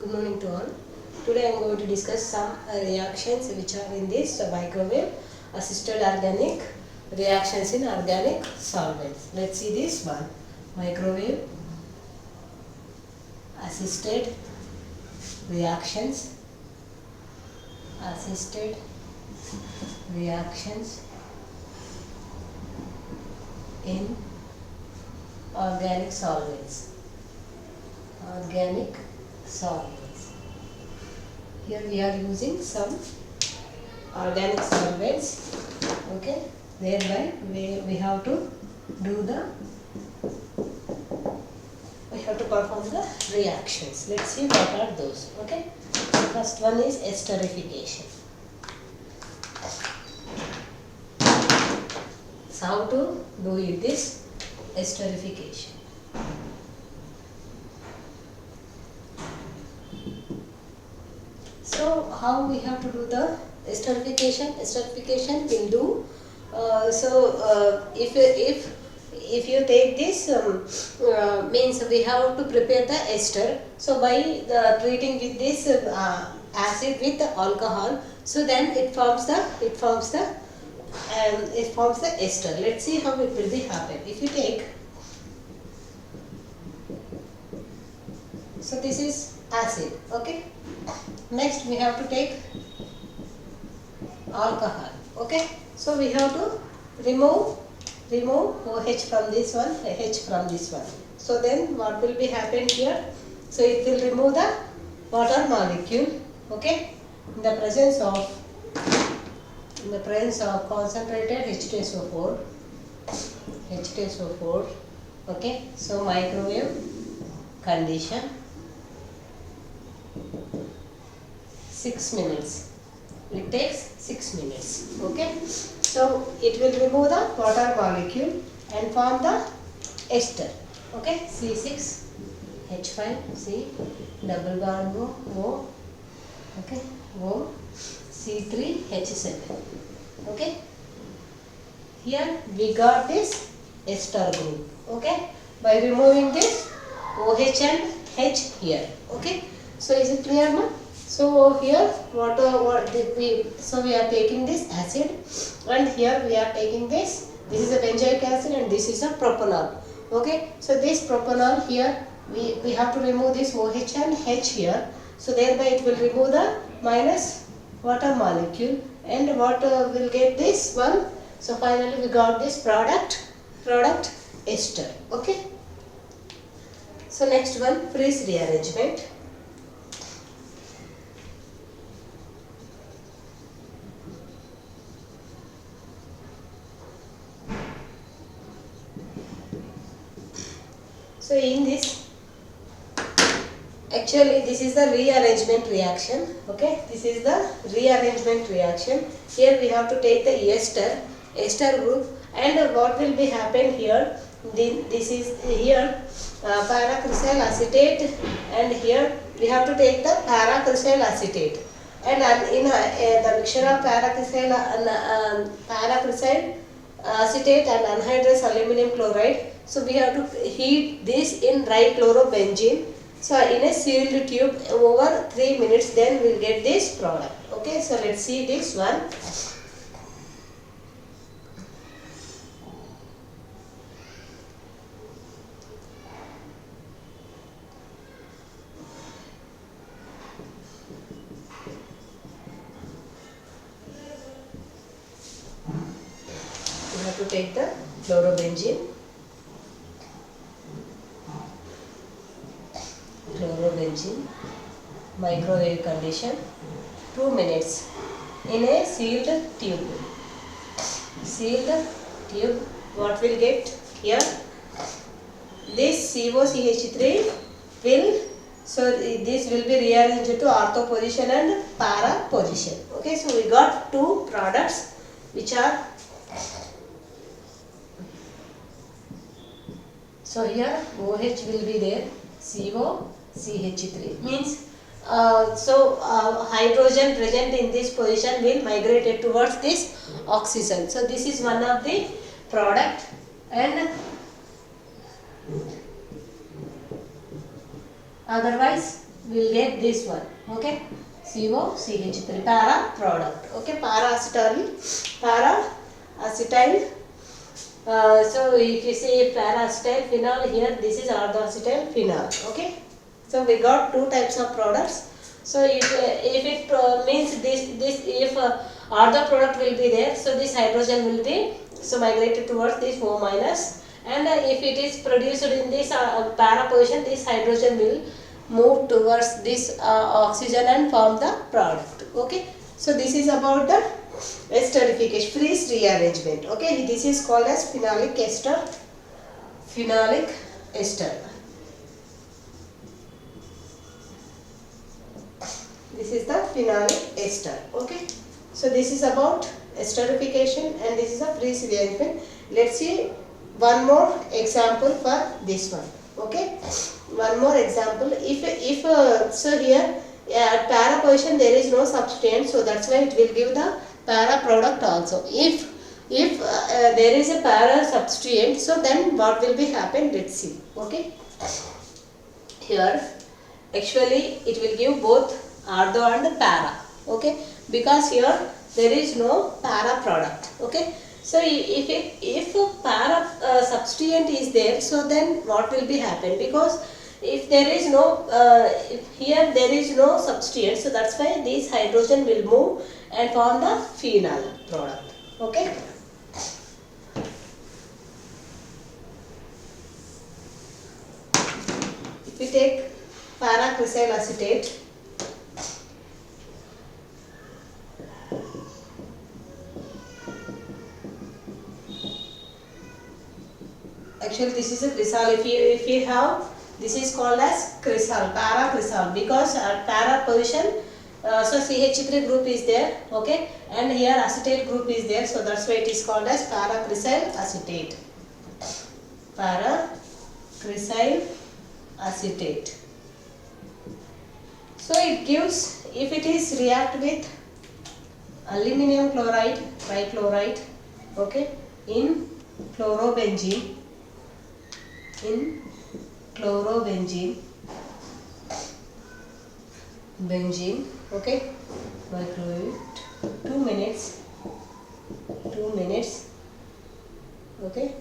Good morning to all. Today I am going to discuss some reactions which are in this microwave assisted organic reactions in organic solvents. Let's see this one. Microwave assisted reactions. Assisted reactions in organic solvents. Organic solvents. Here we are using some organic solvents. Okay, thereby we have to do the perform the reactions. Let's see what are those. Okay, first one is esterification. So how to do it, this esterification? So how we have to do the esterification? Esterification will do. If you take this means we have to prepare the ester. So by treating with this acid with the alcohol, so then it forms the ester. Let's see how it will be happen. If you take, so this is acid. Okay. Next we have to take alcohol. Okay, so we have to remove OH from this one, H from this one. So then what will be happen here? So it will remove the water molecule. Okay, in the presence of concentrated H2SO4. Okay, so microwave condition 6 minutes. It takes 6 minutes. Okay, so it will remove the water molecule and form the ester. Okay, C6H5C double bond O. Okay, O C3H7. Okay, here we got this ester group. Okay, by removing this OH and H here. Okay, so is it clear now? So here we are taking this acid, and here we are taking this. This is a benzoic acid and this is a propanol. Okay, so this propanol here we have to remove this OH and H here. So thereby it will remove the minus water molecule, and what will get this one. So finally we got this product ester. Okay. So next one, freeze rearrangement. So in this, actually this is the rearrangement reaction. Okay, this is the rearrangement reaction. Here we have to take the ester group, and what will be happen here? This is here paracrysyl acetate, and here we have to take the paracrysyl acetate, and in the mixture of paracrysyl acetate and anhydrous aluminum chloride. So we have to heat this in dichlorobenzene. So in a sealed tube over 3 minutes, then we'll get this product. Okay, so let's see this one. We have to take the chlorobenzene. Microwave condition 2 minutes in a sealed tube. What will get here? This COCH3 will, so this will be rearranged to ortho position and para position. Okay, so we got two products which are, so here OH will be there, COCH3 means hydrogen present in this position will migrate towards this oxygen. So this is one of the product, and otherwise will get this one. Okay, COCH3 para product. Okay, para acetyl. So if you see para acetyl phenol, here this is orthoacetyl phenol. Okay, so we got two types of products. So if it means this if ortho product will be there, so this hydrogen will be so migrated towards this O minus, and if it is produced in this para position, this hydrogen will move towards this oxygen and form the product. Okay, so this is about the esterification, freeze rearrangement. Okay, this is called as phenolic ester. Phenolic ester. This is the phenolic ester. Okay, so this is about esterification and this is a freeze rearrangement. Let's see one more example for this one. Okay, one more example. If so here at para position there is no substituent, so that's why it will give the para product also. If there is a para substituent, so then what will be happen? Let's see. Okay, here actually it will give both ortho and para. Okay, because here there is no para product. Okay, so if para substituent is there, so then what will be happen? Because if there is no if here there is no substituent, so that's why this hydrogen will move and form the phenol product. Okay, if we take paracrysyl acetate, actually this is a chrysal. If you have, this is called as chrysal, parachrysal, because at para position so CH3 group is there. Okay, and here acetyl group is there, so that's why it is called as paracrysyl acetate. Paracrysyl acetate. So it gives, if it is react with aluminum chloride, trichloride, okay, in chlorobenzene, benzene, okay, microwave 2 minutes, okay,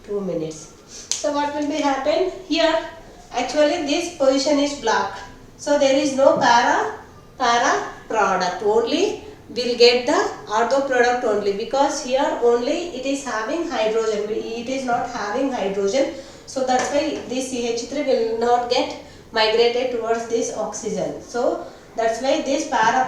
2 minutes. So what will be happen here? Actually this position is blocked, so there is no para product, only will get the ortho product only, because here only it is having hydrogen, it is not having hydrogen, so that's why this CH3 will not get migrated towards this oxygen. So that's why this para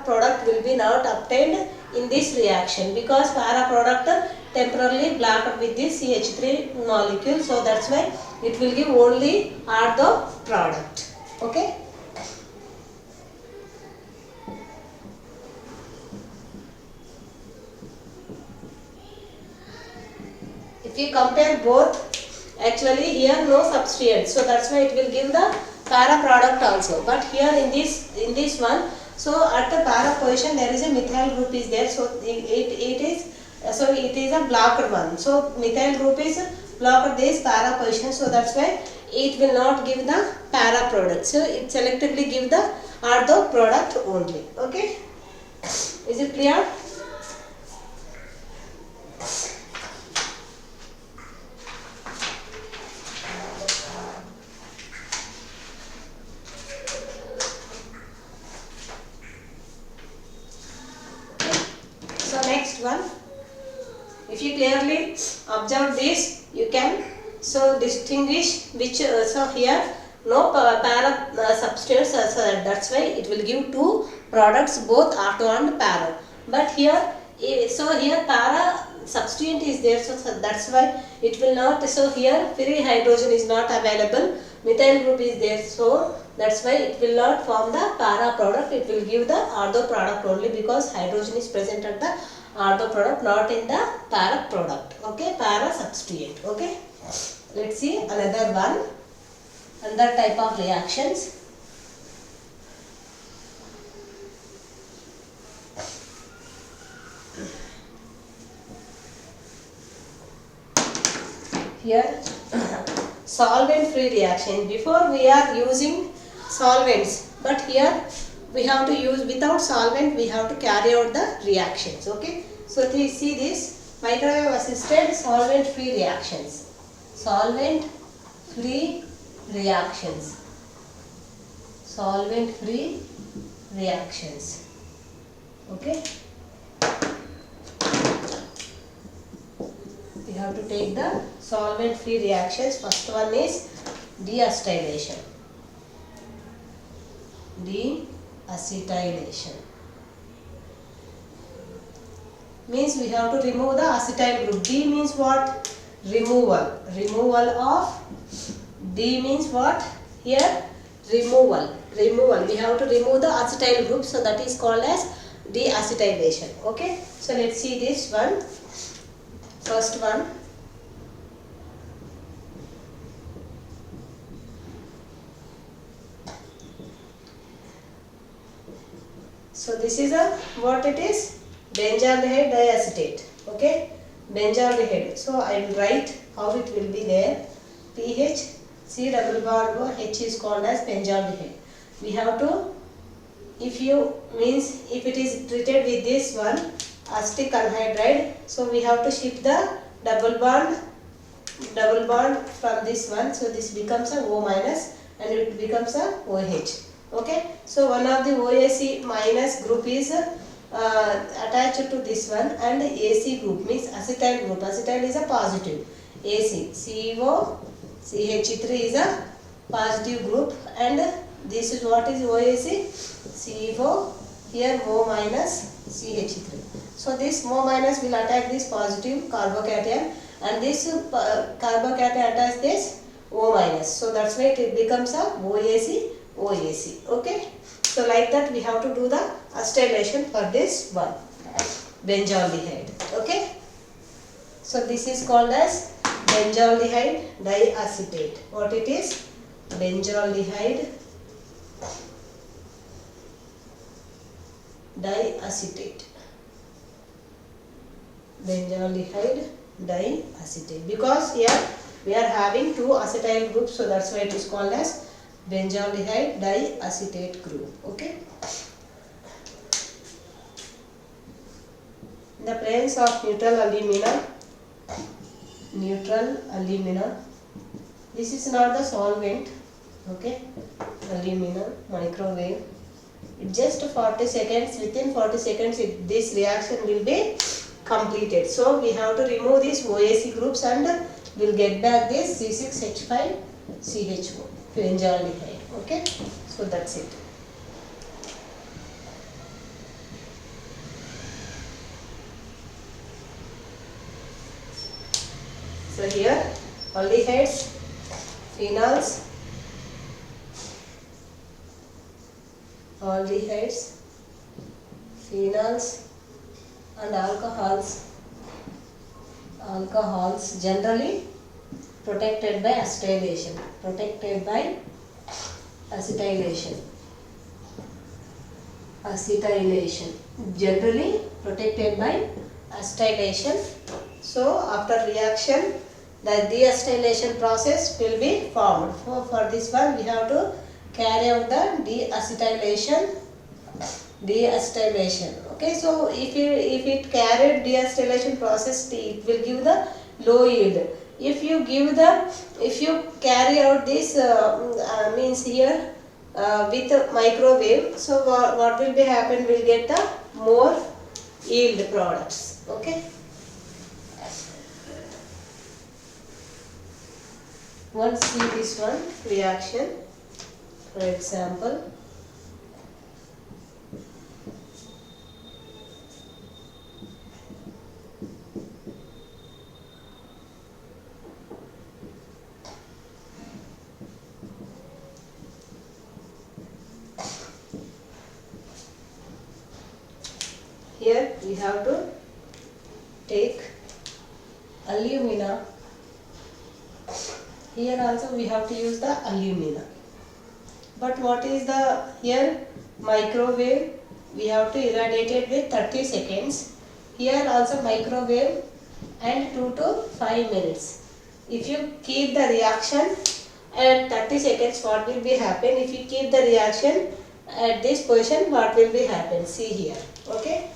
product will be not obtained in this reaction, because para product temporarily blocked with this CH3 molecule, so that's why it will give only ortho product. Okay. If you compare both, actually here no substituent, so that's why it will give the para product also. But here in this one, so at the para position there is a methyl group is there, so it is a blocked one. So methyl group is blocked this para position, so that's why it will not give the para product. So it selectively give the ortho product only. Okay, is it clear? Next one, if you clearly observe this, you can so distinguish which so here no para substitutes, so that's why it will give two products, both ortho and para. But here so here para substituent is there, so that's why it will not, so here free hydrogen is not available, methyl group is there, so that's why it will not form the para product, it will give the ortho product only, because hydrogen is present at the ortho product, not in the para product. Okay, para substituent. Okay, let's see another one, another type of reactions. Here solvent free reaction. Before we are using solvents, but here we have to use without solvent, we have to carry out the reactions. Okay, so see this microwave assisted solvent free reactions. Solvent free reactions. Solvent free reactions. Okay, we have to take the solvent free reactions. First one is deacetylation. Deacetylation means we have to remove the acetyl group. D means what? Removal. Removal of. D means what? Here removal. Removal. We have to remove the acetyl group, so that is called as deacetylation. Okay, so let's see this one. First one. So this is a what it is? Benzaldehyde diacetate. Okay, benzaldehyde. So I will write how it will be there. pH C double bond O, H is called as benzaldehyde. We have to, if it is treated with this one acetic anhydride, so we have to shift the double bond from this one, so this becomes a O minus and it becomes a OH. Okay, so one of the OAC minus group is attached to this one, and AC group means acetyl group. Acetyl is a positive. AC CO CH3 is a positive group, and this is what is OAC CO, here O minus CH3. So this O minus will attack this positive carbocation, and this carbocation attacks this O minus. So that's why it becomes a OAC. Okay, so like that we have to do the acetylation for this one, benzaldehyde. Okay, so this is called as benzaldehyde diacetate. What it is? Benzaldehyde diacetate. Benzaldehyde diacetate, because here we are having two acetyl groups, so that's why it is called as benzaldehyde diacetate group. Okay, in the presence of neutral alumina, this is not the solvent. Okay, alumina microwave, it just 40 seconds, within 40 seconds this reaction will be completed. So we have to remove these OAC groups and we'll get back this C6H5CHO, benzaldehyde. Okay, so that's it. So here aldehydes, phenols, and alcohols generally protected by acetylation. Generally protected by acetylation. So after reaction, the deacetylation process will be formed. For this one we have to carry out the deacetylation. Okay, so if it carried deacetylation process, it will give the low yield. If you carry out this means here with microwave, so what will be happen? Will get the more yield products. Okay. Once see this one reaction, for example, here we have to take alumina. Here also we have to use the alumina. But what is the here microwave? We have to irradiate it with 30 seconds. Here also microwave and 2 to 5 minutes. If you keep the reaction at 30 seconds, what will be happen? If you keep the reaction at this position, what will be happen? See here. Okay.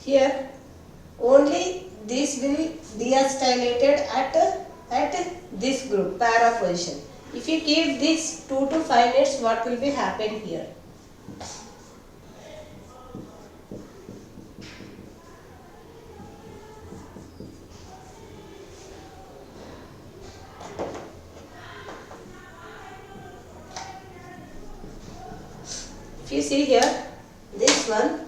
Here only this will deacylated at this group para position. If you keep this 2 to 5 minutes, what will be happen here? If you see here, this one.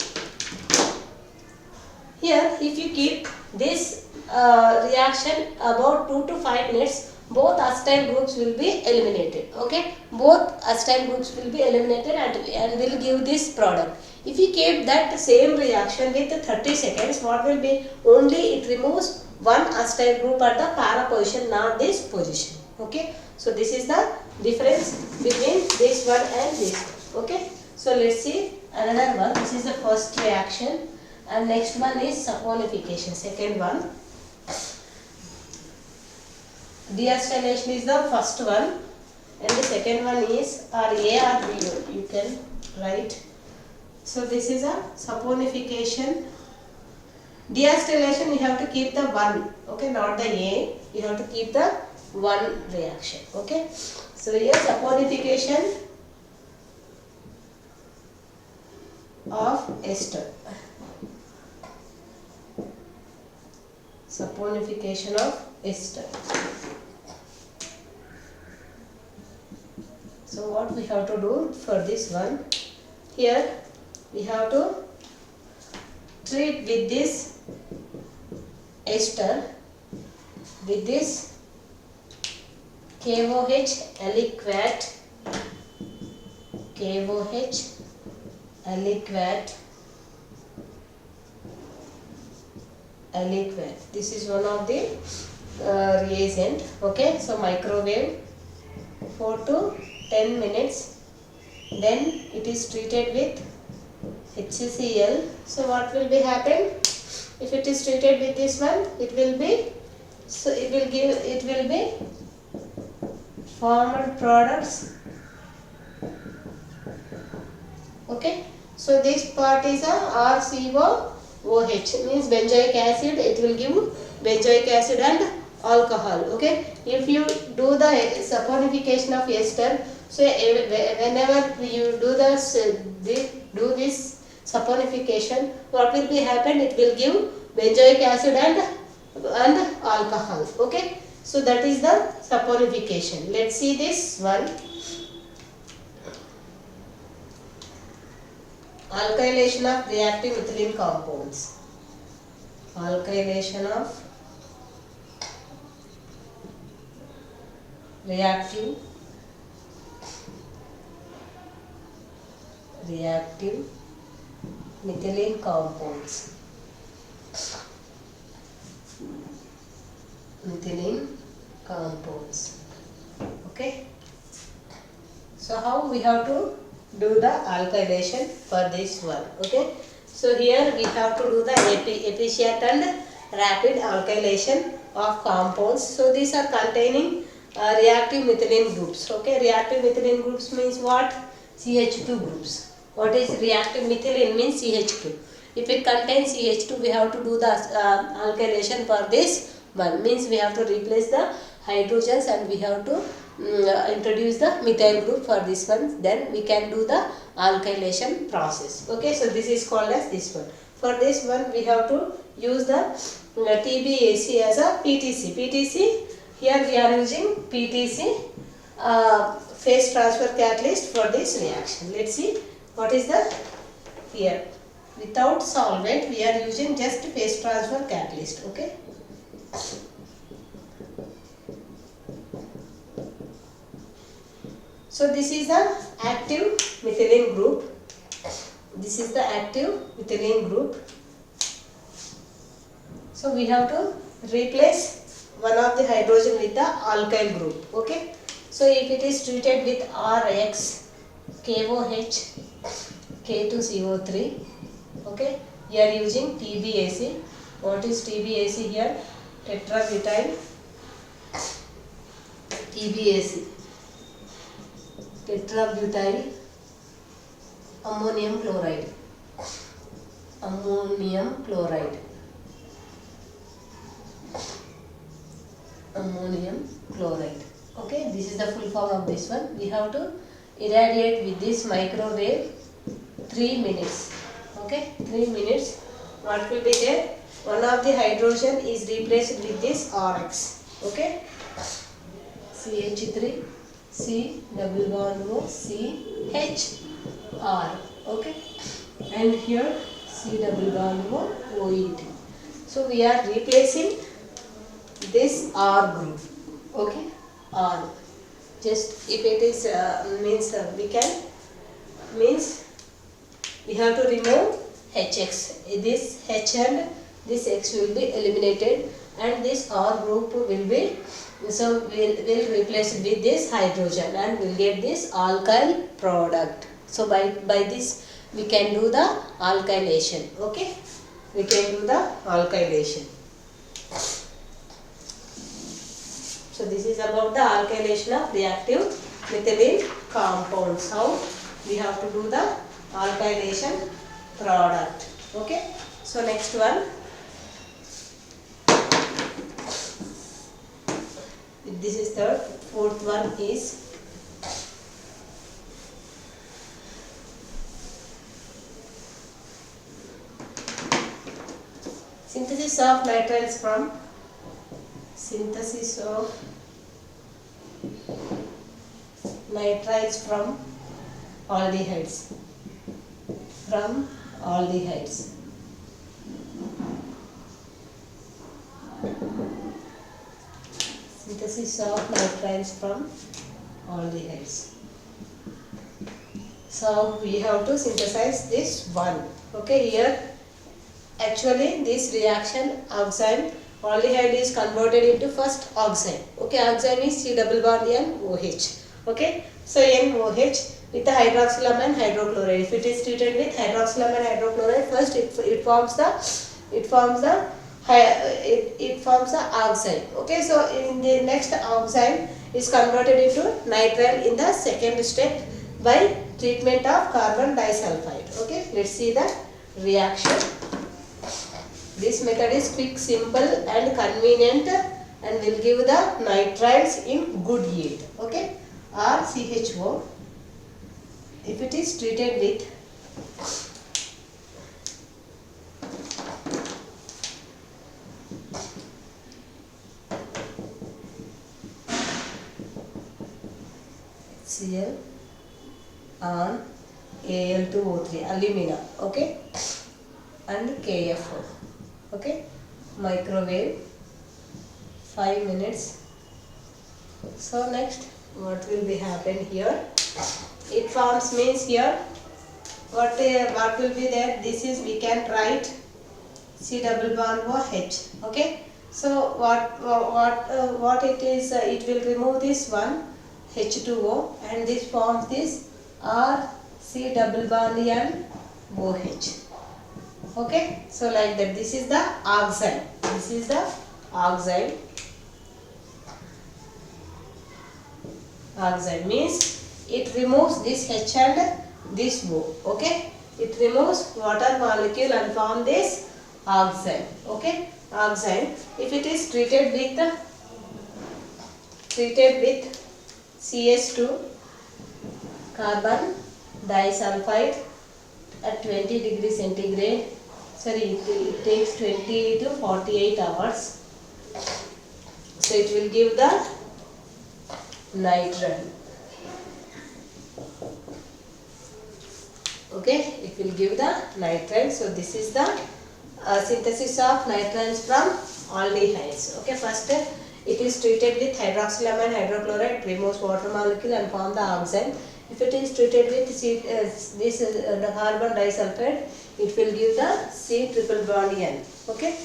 Here, if you keep this reaction about 2 to 5 minutes, both acetyl groups will be eliminated. Okay, both acetyl groups will be eliminated and will give this product. If you keep that same reaction with 30 seconds, what will be? Only it removes one acetyl group at the para position, not this position. Okay, so this is the difference between this one and this one. Okay, so let's see another one. This is the first reaction. And next one is saponification, second one. Deacetylation is the first one, and the second one is A or B, you can write. So this is a saponification. Deacetylation, you have to keep the one, okay, not the A. You have to keep the one reaction, okay. So here saponification of ester. Saponification of ester. So what we have to do for this one? Here we have to treat with this ester with this KOH aliquat, KOH aliquat. This is one of the reagent. Okay, so microwave 4 to 10 minutes. Then it is treated with HCl. So what will be happen? If it is treated with this one, it will be, so it will be formed products. Okay, so this part is a RCOOH, means benzoic acid. It will give benzoic acid and alcohol. Okay, if you do the saponification of ester, so whenever you do this saponification, what will be happen? It will give benzoic acid and alcohol. Okay, so that is the saponification. Let's see this one. Alkylation of reactive methylene compounds. Alkylation of reactive methylene compounds. Methylene compounds. Okay. So how we have to do the alkylation for this one? Okay. So here we have to do the efficient and rapid alkylation of compounds. So these are containing reactive methylene groups. Okay. Reactive methylene groups means what? CH2 groups. What is reactive methylene? Means CH2. If it contains CH2, we have to do the alkylation for this one. Means we have to replace the hydrogens and we have to introduce the methyl group for this one. Then we can do the alkylation process. Okay, so this is called as this one. For this one, we have to use the TBAC as a PTC. PTC, here we are using PTC phase transfer catalyst for this reaction. Let's see what is the here. Without solvent, we are using just phase transfer catalyst. Okay. So this is the active methylene group. This is the active methylene group. So we have to replace one of the hydrogen with the alkyl group. Okay. So if it is treated with RX, KOH, K2CO3. Okay. We are using TBAC. What is TBAC here? Tetrabutyl TBAC. Tetrabutyl ammonium chloride. Ammonium chloride. Ammonium chloride. Okay, this is the full form of this one. We have to irradiate with this microwave 3 minutes. Okay, 3 minutes. What will be there? One of the hydrogen is replaced with this RX. Okay, CH3, C double bond O, C H R. Okay, and here C double bond O, OET. So we are replacing this R group. Okay, R. Just if it is we have to remove HX. This H and this X will be eliminated, and this R group will be, so we'll replace it with this hydrogen and we'll get this alkyl product. So by this we can do the alkylation. Okay, we can do the alkylation. So this is about the alkylation of reactive methylene compounds. How we have to do the alkylation product. Okay. So next one. This is third. Fourth one is synthesis of nitriles from aldehydes. From aldehydes. Synthesis of nitriles from aldehydes. So we have to synthesize this one. Okay, here actually this reaction oxime, aldehyde is converted into first oxime. Okay, oxime is C double bond N OH. Okay, so NOH with the hydroxylamine hydrochloride. If it is treated with hydroxylamine hydrochloride, first it forms the oxide. Okay, so in the next oxide is converted into nitrile in the second step by treatment of carbon disulfide. Okay, let's see the reaction. This method is quick, simple and convenient and will give the nitriles in good yield. Okay, RCHO. If it is treated with Cl on Al2O3 alumina, okay, and KFO, okay, microwave 5 minutes. So next what will be happen here? It forms means here what will be there? This is, we can write C double bond OH. Okay, so what it is, it will remove this one H2O and this forms this R C double bond N OH. Okay, so like that, this is the oxide. This is the oxide. Oxide means it removes this H and this O. Okay, it removes water molecule and form this oxide. Okay, oxide. If it is treated with CS2 carbon disulfide at 20 degrees centigrade. Sorry, it takes 20 to 48 hours. So it will give the nitrile. Okay, it will give the nitrile. So this is the synthesis of nitriles from aldehydes. Okay, first It is treated with hydroxylamine hydrochloride, removes water molecule and form the oxide. If it is treated with the carbon disulfide, it will give the C triple bond N. Okay.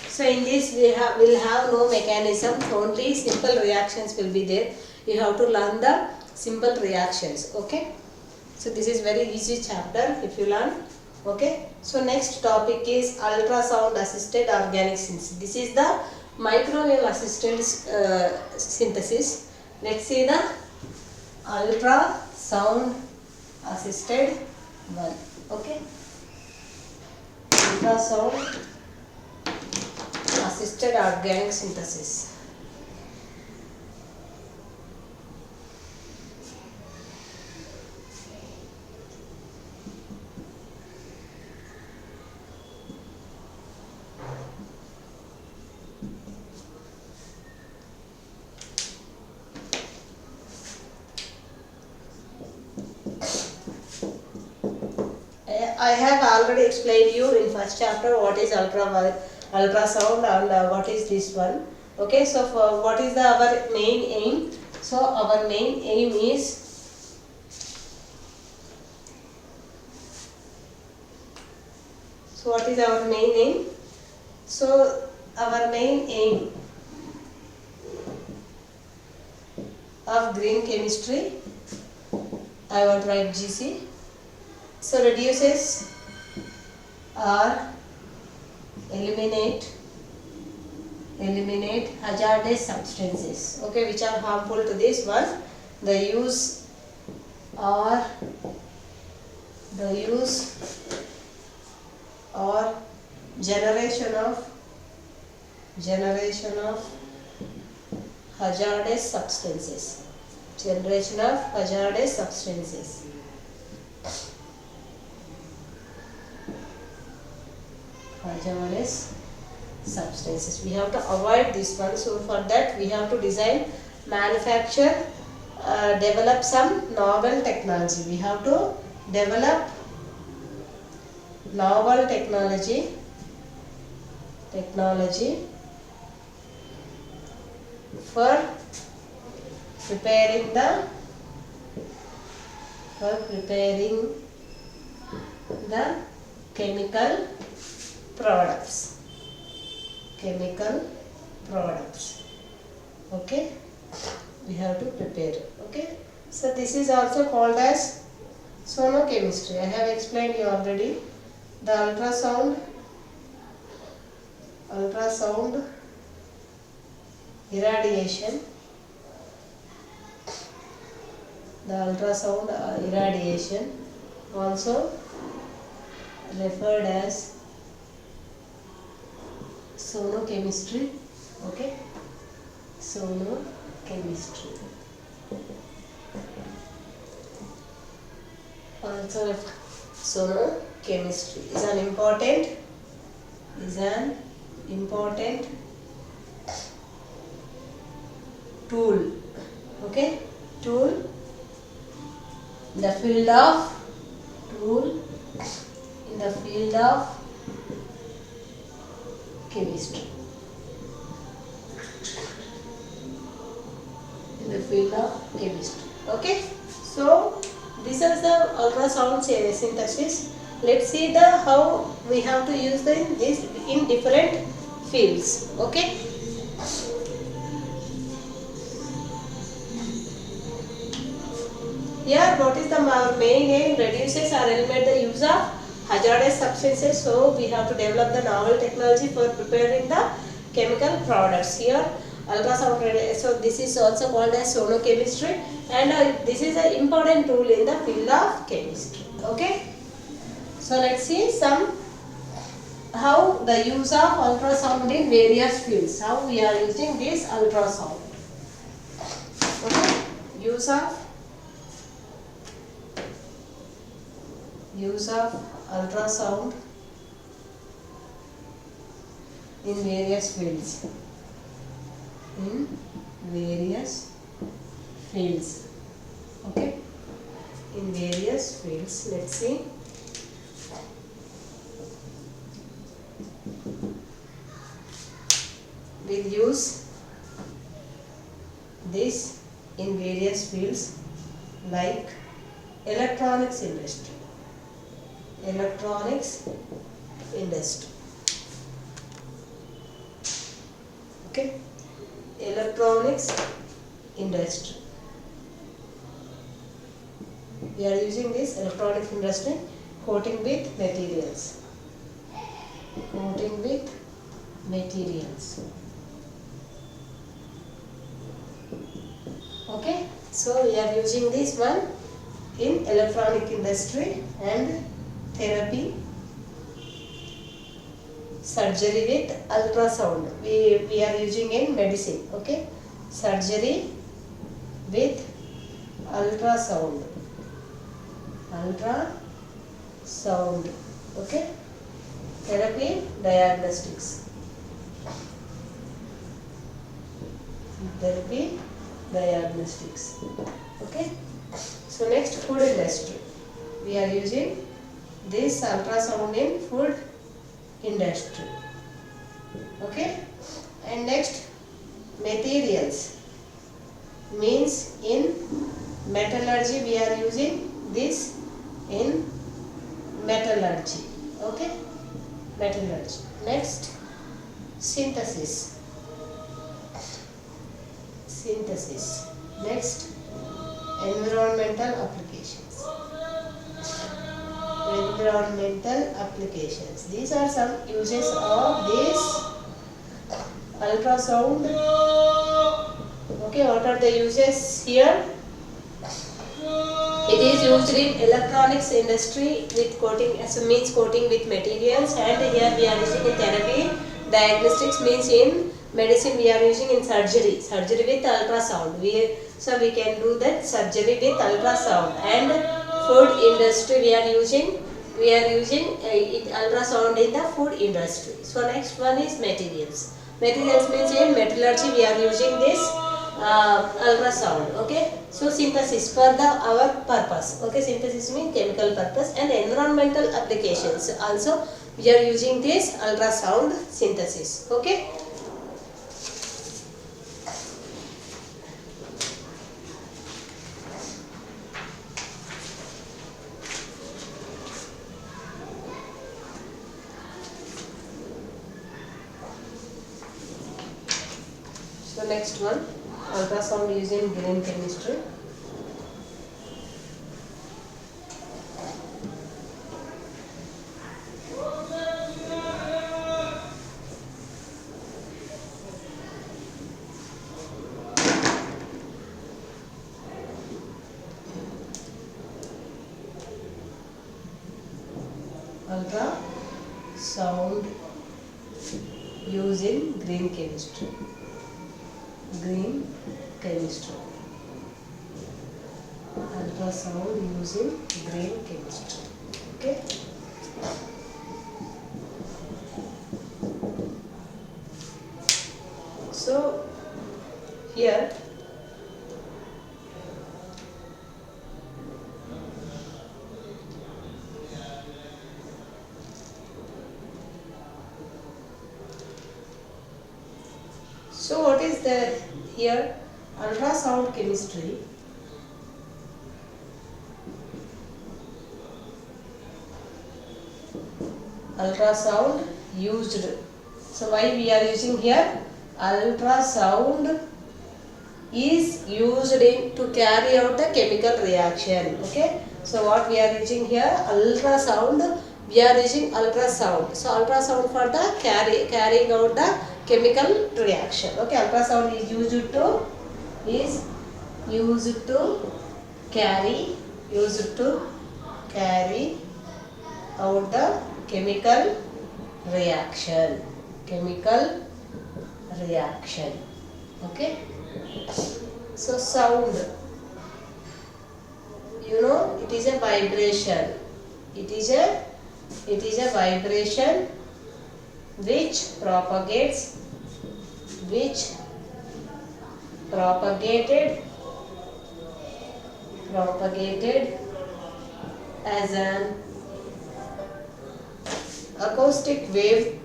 So in this will have no mechanism, only simple reactions will be there. You have to learn the simple reactions. Okay. So this is very easy chapter if you learn. Okay. So next topic is ultrasound assisted organic synthesis. This is the microwave assisted synthesis. Let's see the ultrasound assisted one. Okay. Ultrasound assisted organic synthesis. I have already explained you in first chapter what is ultrasound and what is this one. Okay, so for what is our main aim? So our main aim is what is our main aim? So our main aim of green chemistry, I want to write GC. So reduces or eliminate hazardous substances, okay, which are harmful to this one. The use or generation of hazardous substances. Hazardous substances. We have to avoid this one. So for that we have to design, manufacture, develop some novel technology. We have to develop novel technology for preparing the chemical products. Okay, we have to prepare. Okay, so this is also called as sonochemistry. I have explained you already. The ultrasound irradiation. The ultrasound irradiation also referred as sonochemistry. Okay, sonochemistry. Also sonochemistry is an important tool. Okay, tool in the field of chemistry. Okay, so this is the ultrasound synthesis. Let's see how we have to use this in different fields. Okay. Here, what is our main aim? Reduces or eliminate the use of hazardous substances. So we have to develop the novel technology for preparing the chemical products. Here, ultrasound. So this is also called as sonochemistry, and this is an important tool in the field of chemistry. Okay. So let's see how the use of ultrasound in various fields. How we are using this ultrasound. Okay. Use of ultrasound in various fields. Okay, in various fields. Let's see. We'll use this in various fields like electronics industry. Electronics industry. Okay, electronics industry. We are using this electronic industry coating with materials. Coating with materials. Okay, so we are using this one in electronic industry and therapy. Surgery with ultrasound. We are using in medicine. Okay, surgery with ultrasound. Ultrasound. Okay, therapy diagnostics. Therapy diagnostics. Okay, so next food industry. We are using this ultrasound in food industry. Okay, and next materials means in metallurgy we are using this in metallurgy. Okay, metallurgy. Next synthesis. Synthesis. Next environmental applications. Environmental applications. These are some uses of this ultrasound. Okay, what are the uses here? It is used in electronics industry with coating, so means coating with materials, and here we are using in therapy. Diagnostics means in medicine we are using in surgery. Surgery with ultrasound. So we can do that surgery with ultrasound. And food industry we are using ultrasound in the food industry. So next one is materials. Materials means in metallurgy we are using this ultrasound. Okay, so synthesis for our purpose. Okay, synthesis means chemical purpose, and environmental applications also we are using this ultrasound synthesis. Okay, so next one, ultrasound used in green chemistry. Ultrasound used in green chemistry. Green chemistry. Ultrasound using green chemistry. Okay. So here what is the here ultrasound chemistry? Ultrasound used. So why we are using here? Ultrasound is used to carry out the chemical reaction. Okay. So what we are using here? Ultrasound. We are using ultrasound. So ultrasound for the carrying out the chemical reaction. Okay. Ultrasound is used to carry out the chemical reaction. Okay. So sound, it is a vibration. It is a vibration which propagated as an acoustic wave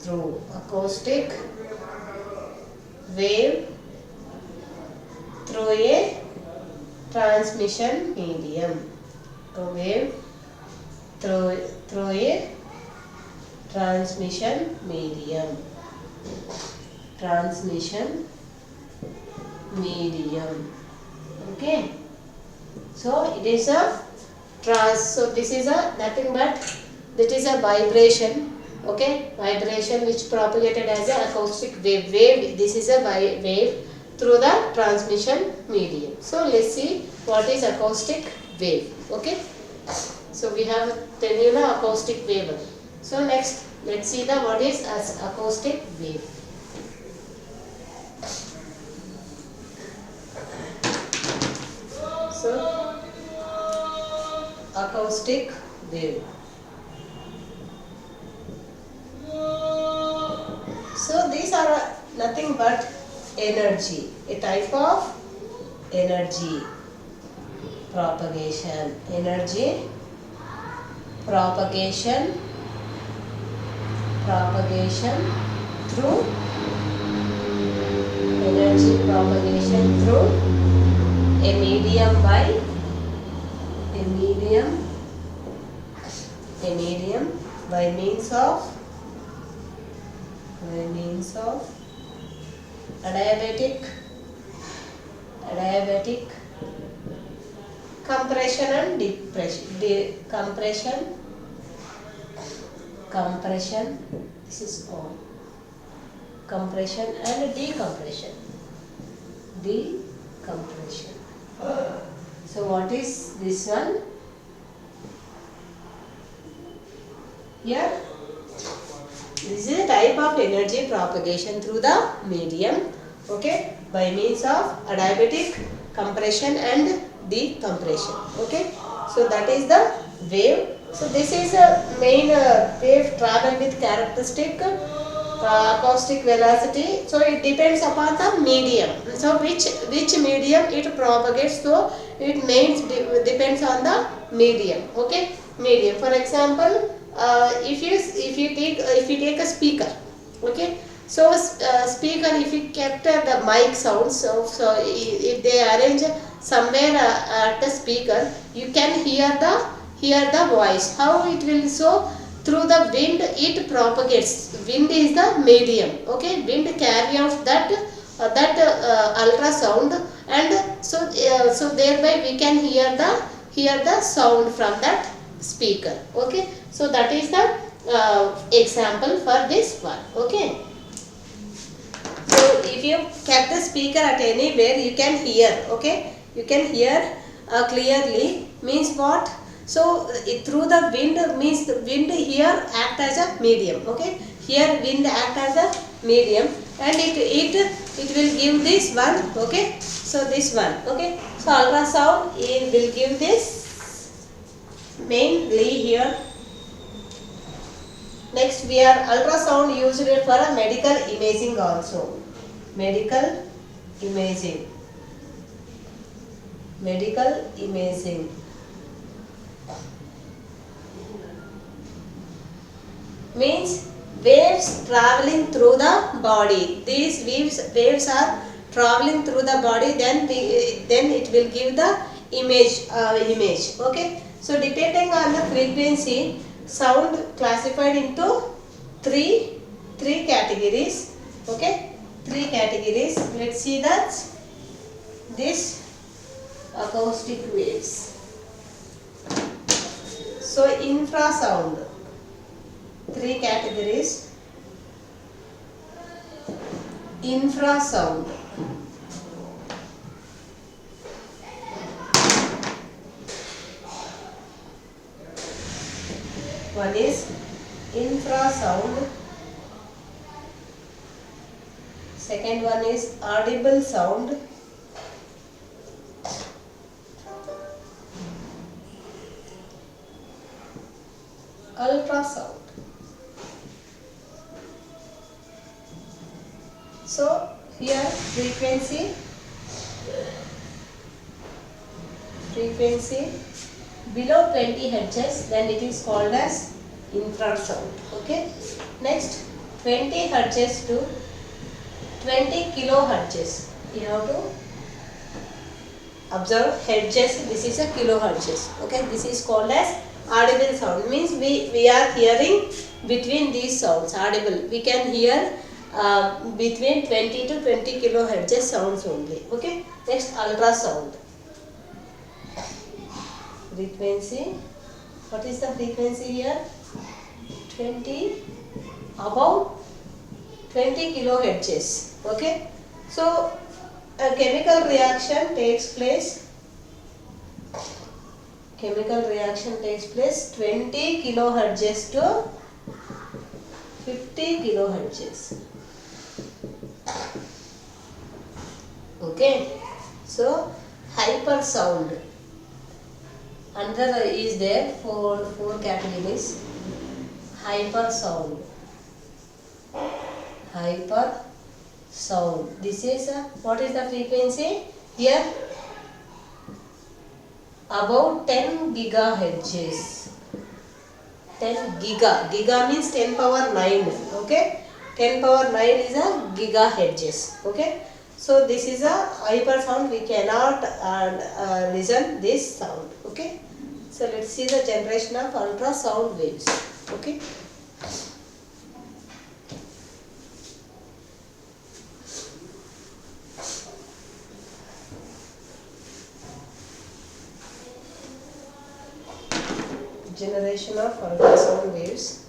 through a transmission medium. A wave through a transmission medium. Transmission medium. Okay. So it is a so this is a nothing but that is a vibration. Okay, vibration which propagated as a acoustic wave. This is a wave through the transmission medium. So let's see what is acoustic wave. Okay, so we have acoustic wave. So next let's see the what is acoustic wave. So acoustic wave. So these are nothing but energy, a type of energy propagation. Energy propagation through energy propagation through a medium by means of adiabatic compression and compression. This is all. Compression and decompression. So what is this one? Here, this is a type of energy propagation through the medium, okay, by means of adiabatic compression and decompression. Okay, so that is the wave. So this is a main wave travel with characteristic acoustic velocity. So it depends upon the medium. So which medium it propagates. So it depends on the medium. Okay, medium. For example, if you take a speaker, okay, so speaker, if you capture the mic sounds, so if they arrange somewhere at the speaker, you can hear the voice. How it will? So through the wind it propagates. Wind is the medium. Okay, wind carry out that ultrasound, and so thereby we can hear the sound from that speaker. Okay, so that is the example for this one. Okay, so if you kept the speaker at anywhere, you can hear. Okay, you can hear clearly. Means what? So through the wind means the wind here act as a medium. Okay, here wind act as a medium, and it will give this one. Okay, so this one. Okay, so ultrasound it will give this mainly here. Next we are ultrasound used for a medical imaging also. Medical imaging. Means waves traveling through the body. These waves are traveling through the body. Then it will give the image. Okay. So depending on the frequency, sound classified into three categories. Okay, 3 categories. Let's see that this acoustic waves. So infrasound, 3 categories. Infrasound. One is infrasound. Second one is audible sound. Ultrasound. So here frequency below 20 Hz, then it is called as infrasound. Okay. Next 20 Hz to 20 kilohertz. You have to Observe hertz, this is a kilohertz. Okay, this is called as audible sound. Means we are hearing between these sounds. Audible. We can hear between 20 to 20 kilohertz sounds only. Okay. Next, ultrasound. Frequency. What is the frequency here? 20, about 20 kilohertz. Okay. So a chemical reaction takes place. Chemical reaction takes place 20 kilohertz to 50 kilohertz. Okay. So hypersound. Another is there for four categories. Hypersound. Hypersound. This is what is the frequency here? About 10 gigahertz. 10 giga. Giga means 10 power 9. Okay. 10 power 9 is a gigahertz. Okay. So this is a hypersound. We cannot listen this sound. Okay. So let's see the generation of ultrasound waves. Okay. Generation of ultrasound waves.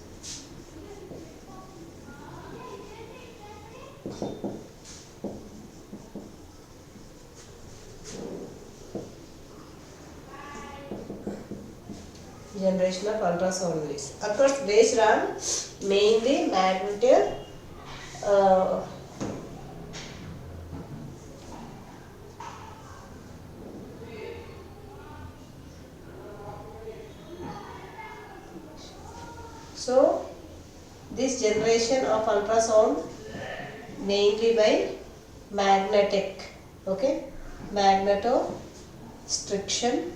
Generation of ultrasound waves. Of course, based on mainly magnitude, so this generation of ultrasound mainly by magnetic, okay, magnetostriction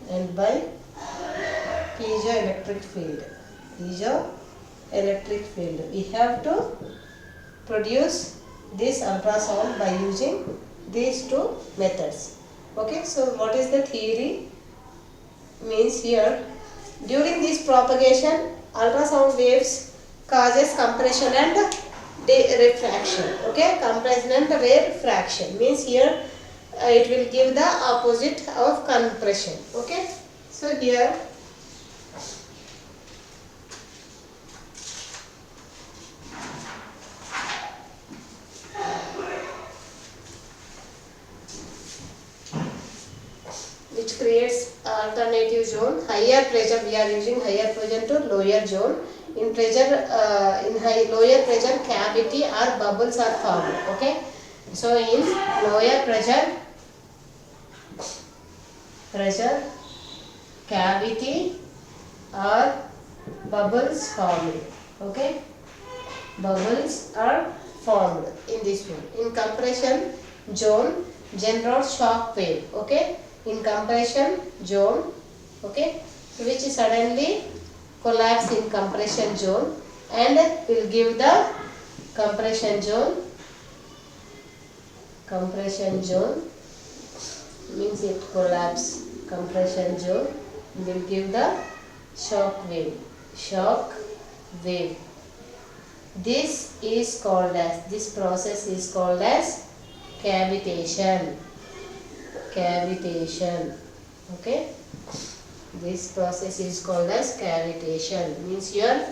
and by piezoelectric field. We have to produce this ultrasound by using these two methods. Okay, so what is the theory? Means here, during this propagation, ultrasound waves causes compression and refraction. Okay, compression and refraction means here it will give the opposite of compression. Okay, so here which creates alternative zone. Higher pressure, we are using higher pressure to lower zone. In pressure, lower pressure, cavity or bubbles are formed. Okay, so in lower pressure, cavity or bubbles formed. Okay, bubbles are formed in this one. In compression zone, generates shock wave. Okay, in compression zone, okay, which suddenly collapse in compression zone and will give the compression zone means it collapse. Compression zone will give the shock wave. This process is called as cavitation. Okay, this process is called as cavitation. Means here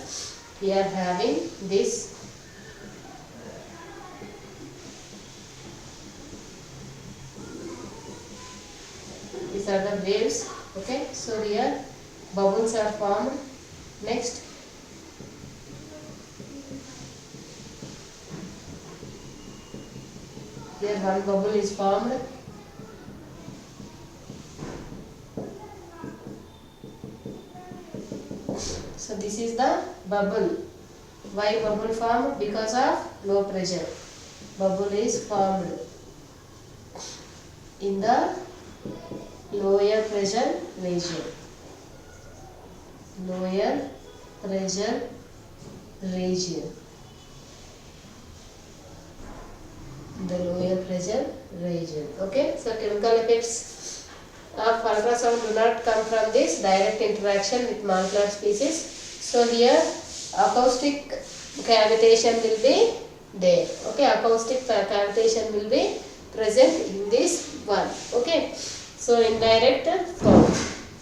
we are having this these are the waves. Okay, so here bubbles are formed. Next, here one bubble is formed. So this is the bubble. Why bubble formed? Because of low pressure. Bubble is formed in the lower pressure region. the lower pressure region. Okay, so chemical effects of ultrasound do not come from this direct interaction with molecular species. So here acoustic cavitation will be there. Okay, acoustic cavitation will be present in this one. Okay, so indirect form.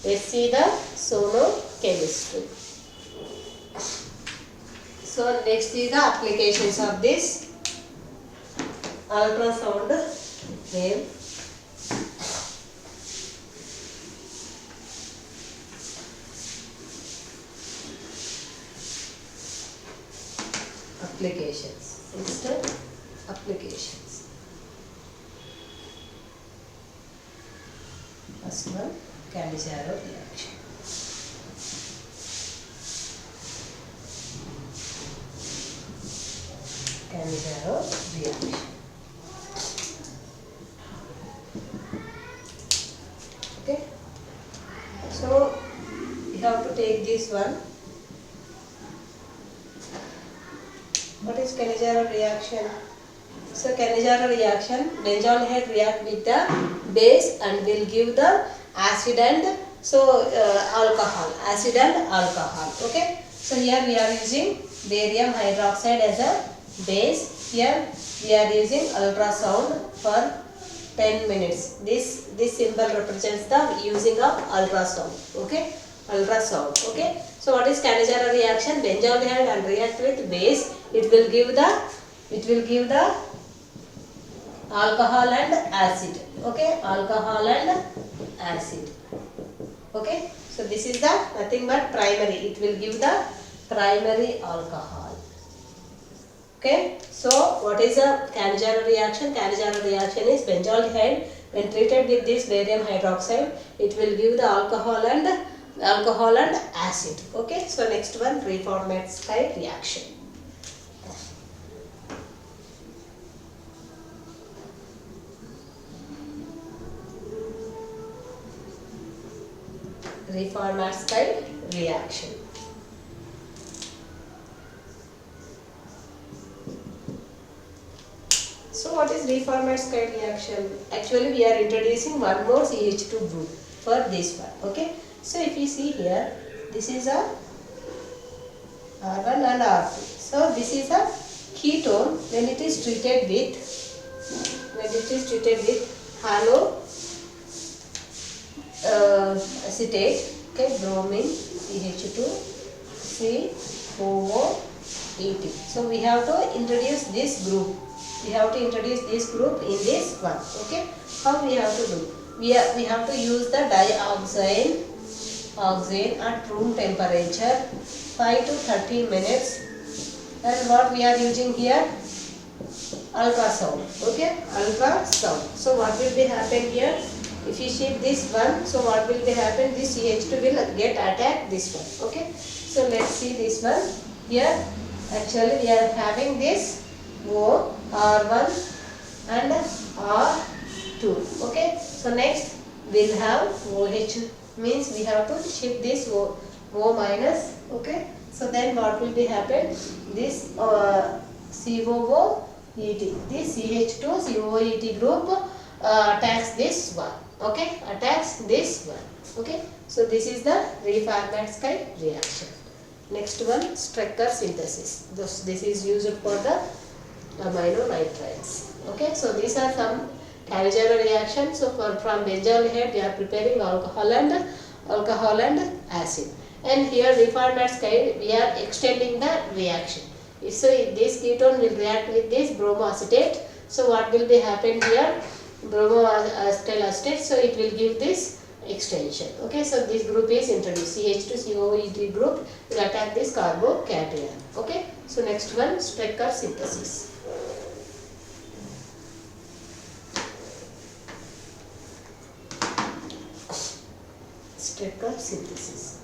Let's see the sonochemistry. So next is the applications of this ultrasound wave. Applications. Next, applications. First one, Cannizzaro reaction. Cannizzaro reaction. Okay. So we have to take this one. What is Cannizzaro reaction? So Cannizzaro reaction, benzaldehyde react with the base and will give the acid and alcohol, acid and alcohol. Okay. So here we are using barium hydroxide as a base. Here we are using ultrasound for 10 minutes. This symbol represents the using of ultrasound. Okay, ultrasound. Okay. So what is Cannizzaro reaction? Benzaldehyde and react with base. It will give the alcohol and acid. Okay, alcohol and acid. Okay, so this is the nothing but primary. It will give the primary alcohol. Okay, so what is a Cannizzaro reaction? Cannizzaro reaction is benzaldehyde when treated with this barium hydroxide, it will give the alcohol and acid. Okay, so next one, Reformatskite reaction. Reformatskite reaction. So what is Reformatskite reaction? Actually we are introducing one more CH2 group for this one. Okay. So if you see here, this is a R1 and R2. So this is a ketone when it is treated with halo acetate. Okay, bromine CH2 COOET. So we have to introduce this group. We have to introduce this group in this one. Okay, how we have to do? We have to use the dioxane at room temperature 5 to 30 minutes. And what we are using here? Ultrasound. Okay, ultrasound. So what will be happen here? If you shift this one, so what will be happen? This CH2 will get attack this one. Okay, so let's see this one. Here actually we are having this O, R1 and R2. Okay, so next we'll have OH, means we have to shift this O minus. Okay, so then what will be happen? This COOET, this CH2 COOET group attacks this one. Okay, attacks this one. Okay, so this is the Reformatskite reaction. Next one, Strecker synthesis. This is used for the amino nitrites. Okay, so these are some Cannizzaro reactions. So from benzaldehyde we are preparing alcohol and acid. And here Reformatskite we are extending the reaction. So this ketone will react with this bromoacetate. So what will be happen here? Bromoacetate. So it will give this extension. Okay, so this group is introduced. CH2 COOET group will attack this carbocation. Okay, so next one, Strecker synthesis. Strecker synthesis.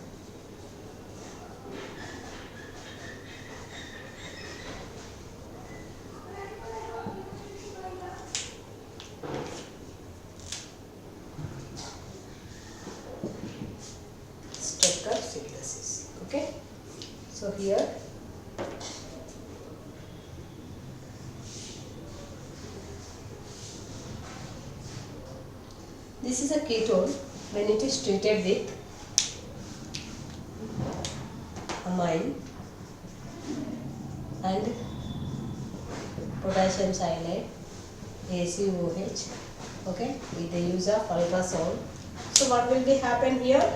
Strecker synthesis. Okay, so here this is a ketone when it is treated with amine and potassium cyanide ACOH, okay, with the use of ultrasound. So what will be happen here?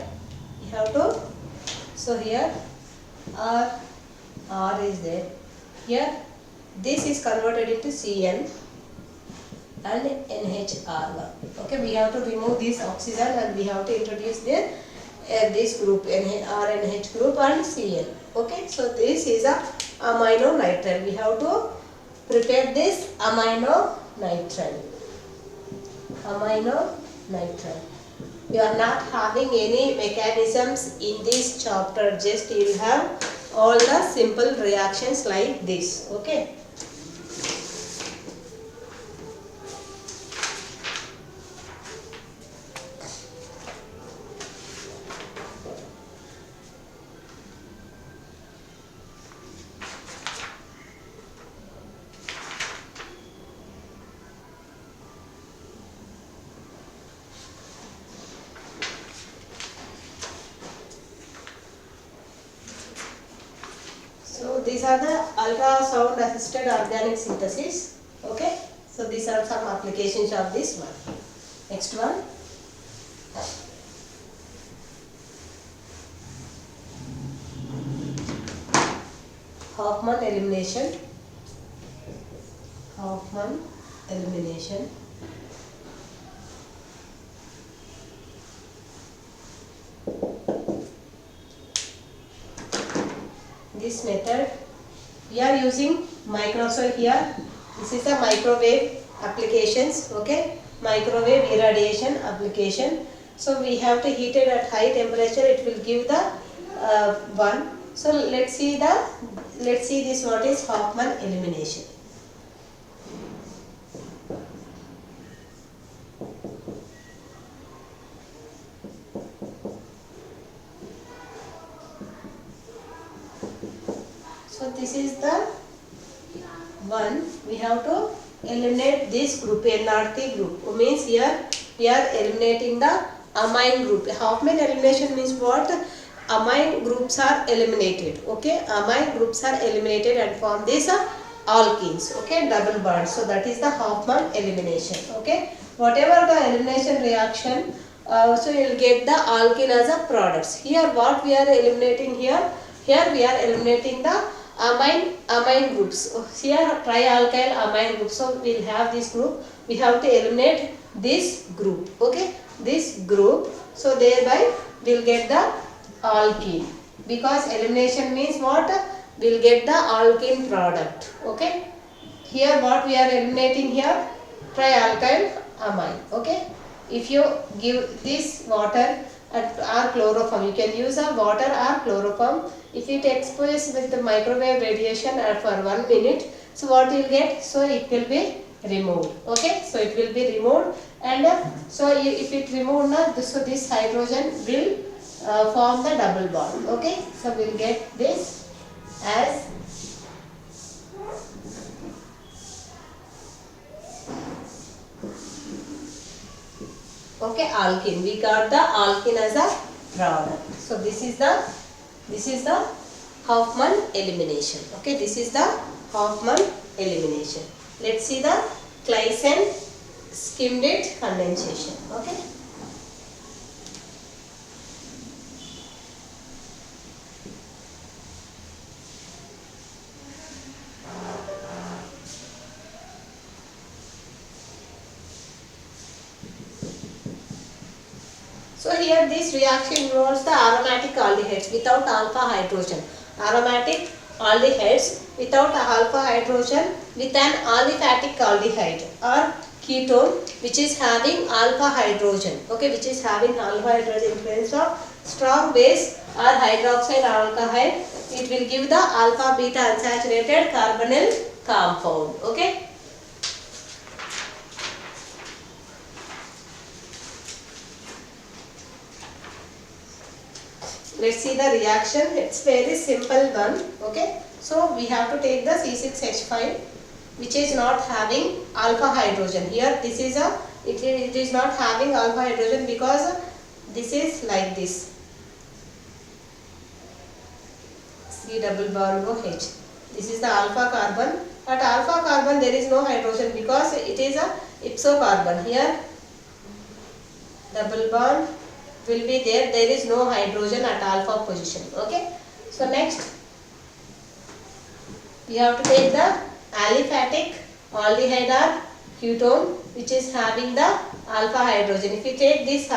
You have to, so here R is there. Here this is converted into Cn and NHR1. Okay, we have to remove this oxygen and we have to introduce this group RNH group and Cl. Okay, so this is a amino nitrile. We have to prepare this amino nitrile. Amino nitrile. You are not having any mechanisms in this chapter. Just you will have all the simple reactions like this. Okay. So these are the ultrasound assisted organic synthesis. Okay. So these are some applications of this one. Next one. Hoffman elimination. Hoffman elimination. This method we are using microscope here. This is a microwave applications. Okay, microwave irradiation application. So we have to heat it at high temperature. It will give the one. So let's see this. What is Hoffman elimination? So this is the one. We have to eliminate this group, NR3 group. Means here we are eliminating the amine group. Hoffman elimination means what? Amine groups are eliminated. Okay, amine groups are eliminated and form these alkenes. Okay, double bonds. So that is the Hoffman elimination. Okay, whatever the elimination reaction, so you will get the alkene as a products. Here what we are eliminating here? Here we are eliminating the amine groups. Here trialkyl amine group. So we will have this group. We have to eliminate this group. Okay, this group. So thereby we will get the alkene. Because elimination means what? We will get the alkene product. Okay. Here what we are eliminating here? Trialkyl amine. Okay. If you give this water or chloroform, you can use a water or chloroform. If it exposes with the microwave radiation for 1 minute, so what you will get? So it will be removed. Okay, so it will be removed, and so if it removed, so this hydrogen will form the double bond. Okay, so we will get this as alkene. We got the alkene as a product. So this is the Hoffman elimination. Okay, this is the Hoffman elimination. Let's see the Claisen skimmed condensation. Okay. So here this reaction involves the aromatic aldehydes without alpha hydrogen. Aromatic aldehydes without alpha hydrogen with an aliphatic aldehyde or ketone which is having alpha hydrogen. Okay, which is having alpha hydrogen in place of strong base or hydroxyl alcohol. It will give the alpha beta unsaturated carbonyl compound. Okay. Let's see the reaction. It's very simple one. Okay. So we have to take the C6H5 which is not having alpha hydrogen. Here this is a it is not having alpha hydrogen because this is like this. C double bond OH. This is the alpha carbon. At alpha carbon there is no hydrogen because it is a ipso carbon. Here double bond will be there. There is no hydrogen at alpha position. Okay. So next we have to take the aliphatic aldehyde or ketone which is having the alpha hydrogen. If you take this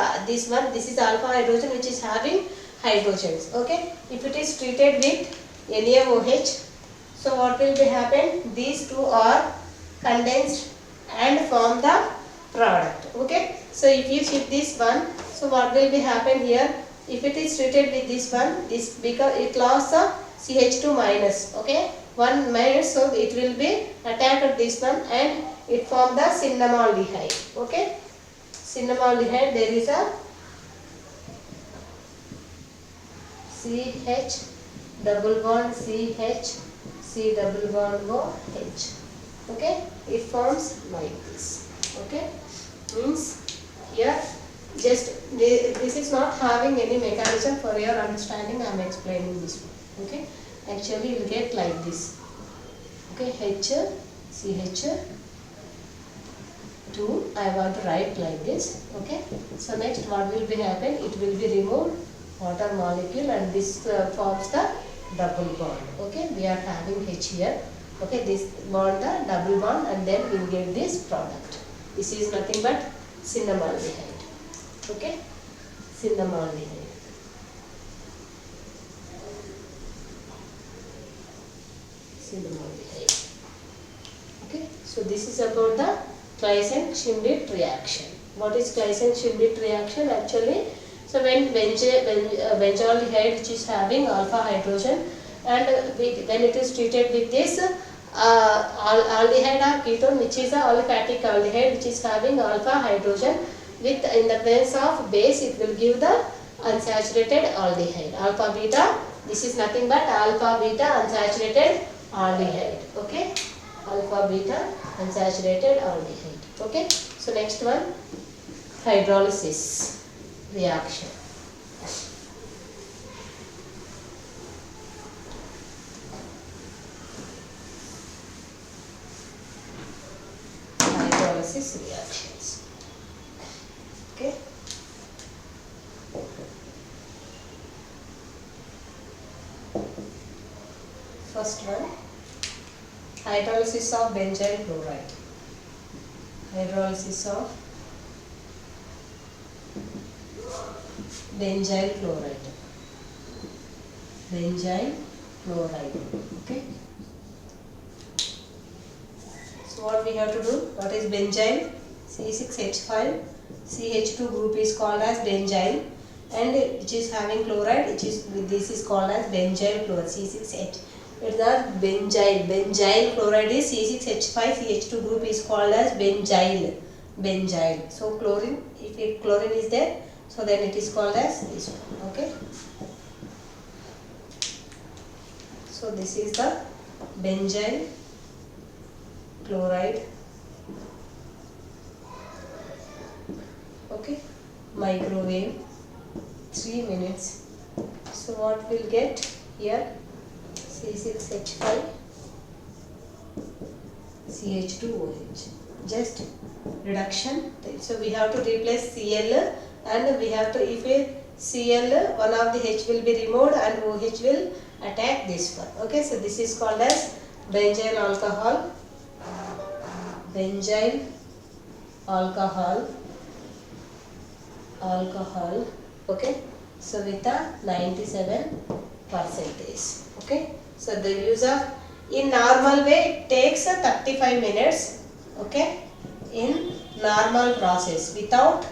one, this is alpha hydrogen which is having hydrogens. Okay. If it is treated with NaOH, so what will be happen? These two are condensed and form the product. Okay. So if you shift this one, so what will be happen here? If it is treated with this one, this because it lost a CH2 minus. Okay. 1 minus, so it will be attacked at this one and it form the cinnamaldehyde. Okay. Cinnamaldehyde, there is a CH double bond CH, C double bond OH. Okay. It forms like this. Okay. Means here just this is not having any mechanism. For your understanding I am explaining this one. Okay. Actually you will get like this. Okay. H CH 2 I want to write like this. Okay. So next what will be happen? It will be removed water molecule and this forms the double bond. Okay. We are having H here. Okay. This bond the double bond and then we will get this product. This is nothing but cinnamaldehyde. Okay. Cinnamaldehyde. Cinnamaldehyde. Okay. So this is about the Claisen-Schmidt reaction. What is Claisen-Schmidt reaction? Actually, so when benzaldehyde which is having alpha hydrogen and when it is treated with this aldehyde or ketone which is a aliphatic aldehyde which is having alpha hydrogen with in the presence of base, it will give the unsaturated aldehyde. Alpha beta, this is nothing but alpha beta unsaturated aldehyde. Okay. Alpha beta unsaturated aldehyde. Okay. So next one, hydrolysis reaction. Hydrolysis reactions. Okay. First one, hydrolysis of benzyl chloride. Hydrolysis of benzyl chloride. Benzyl chloride. Okay. So what we have to do? What is benzyl? C6H5. CH2 group is called as benzyl, and which is having chloride, which is this is called as benzyl chloride. C6H. It's not benzyl. Benzyl chloride is C6H5. CH2 group is called as benzyl. Benzyl. So chlorine, if chlorine is there, so then it is called as this one. Okay. So this is the benzyl chloride. Okay. Microwave 3 minutes. So what we'll get here? C6H5 CH2OH. Just reduction. So we have to replace Cl and we have to, if a Cl, one of the H will be removed and OH will attack this one. Okay, so this is called as benzyl alcohol. Benzyl alcohol. Okay, so with a 97%. Okay, so the use of, in normal way it takes 35 minutes. Okay, in normal process without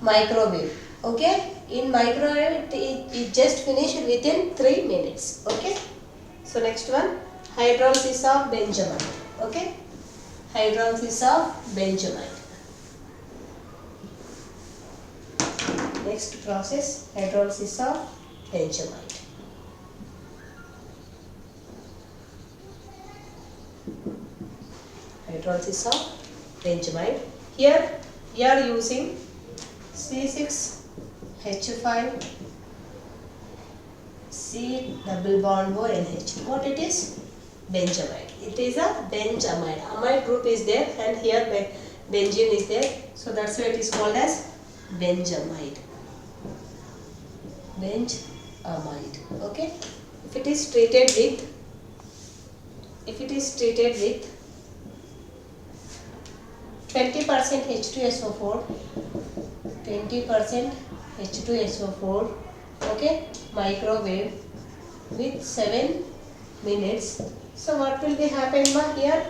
microwave. Okay, in microwave it just finished within 3 minutes. Okay, so next one, hydrolysis of benzylamide. Okay, hydrolysis of benzylamide. Next process, hydrolysis of benzylamide. Hydrolysis of benzylamide. here we are using C6H5 C double bond O NH. What it is? Benzamide. It is a benzamide. Amide group is there and here benzene is there. So that's why it is called as benzamide. Benzamide. Okay. If it is treated with 20% H2SO4, 20% H2SO4, okay, microwave with 7 minutes. So what will be happen here?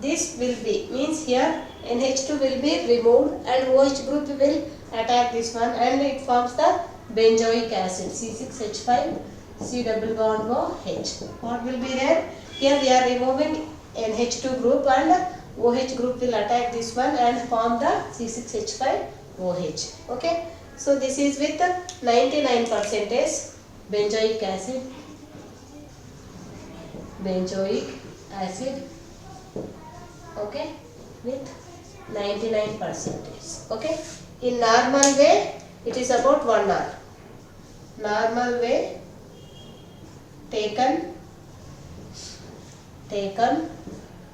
This will be, means here NH2 will be removed and OH group will attack this one and it forms the benzoic acid C6H5 C double bond OH. What will be there? Here we are removing NH2 group and OH group will attack this one and form the C6H5OH. Okay. So this is with 99% benzoic acid. Okay, with 99%. Okay. In normal way, it is about 1 hour. Normal way taken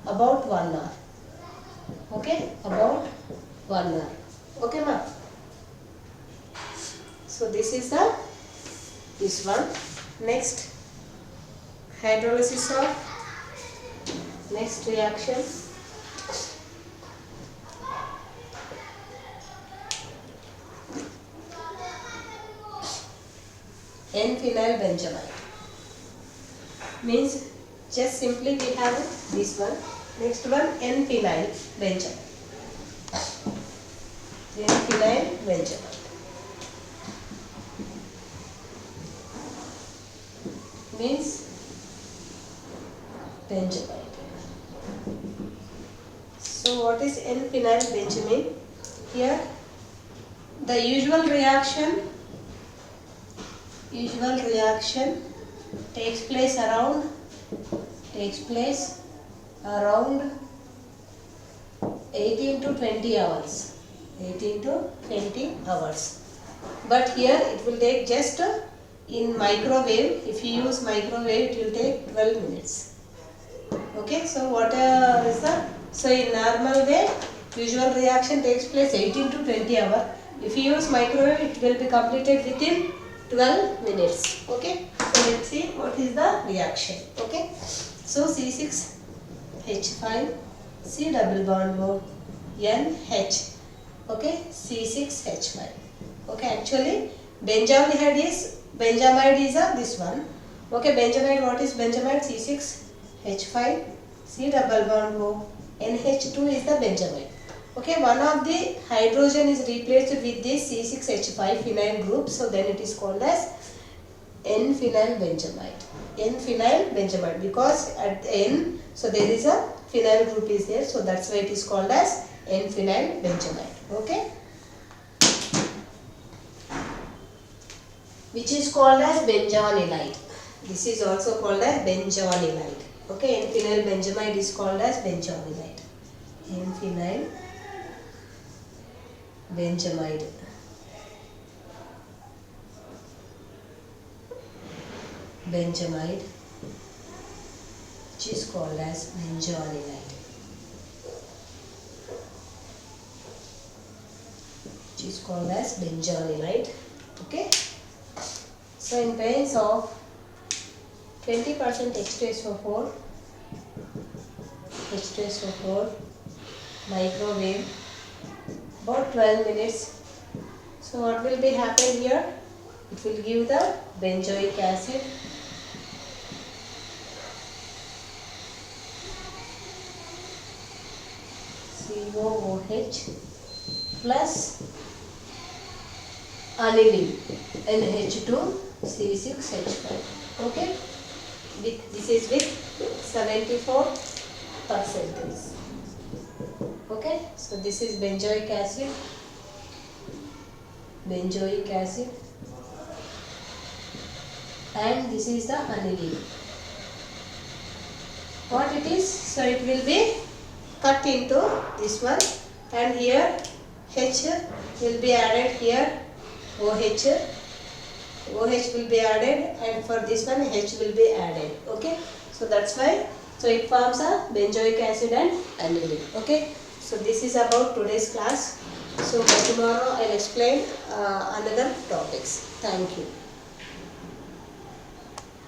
about 1 hour. Okay, about 1 hour. Okay, ma. So this is this one. Next, hydrolysis of next reaction. N-phenyl benzamide. Means just simply we have this one. Next one, N-phenyl benzamide. N-phenyl benzamide. Means benzamide. So what is N-phenyl benzamide? Here the usual reaction takes place around 18 to 20 hours. 18 to 20 hours. But here it will take just in microwave. If you use microwave, it will take 12 minutes. Okay, so what is the? So in normal way, usual reaction takes place 18 to 20 hours. If you use microwave, it will be completed within 12 minutes. Okay, so let's see what is the reaction. Okay, so C6H5 C double bond O NH. Okay, C6H5. Okay, actually benzamide is this one. Okay, benzamide, what is benzamide? C6H5 C double bond O NH2 is the benzamide. Okay, one of the hydrogen is replaced with this C6H5 phenyl group, so then it is called as N-phenyl benzamide. N-phenyl benzamide, because at the N, so there is a phenyl group is there, so that's why it is called as N-phenyl benzamide. Okay, which is called as benzoylide. This is also called as benzoylide. Okay, N-phenyl benzamide is called as benzoylide. N-phenyl benzamide. Which is called as benzoylide. Okay. So in presence of 20% H2SO4 microwave about 12 minutes. So what will be happen here? It will give the benzoic acid, COOH plus aniline NH2 C6H5. Okay, this is with 74%. Okay, so this is benzoic acid, and this is the aniline. What it is? So it will be cut into this one and here H will be added here, OH will be added, and for this one H will be added. Okay, so that's why, so it forms a benzoic acid and aniline. Okay, so this is about today's class. So by tomorrow I'll explain another topics. Thank you.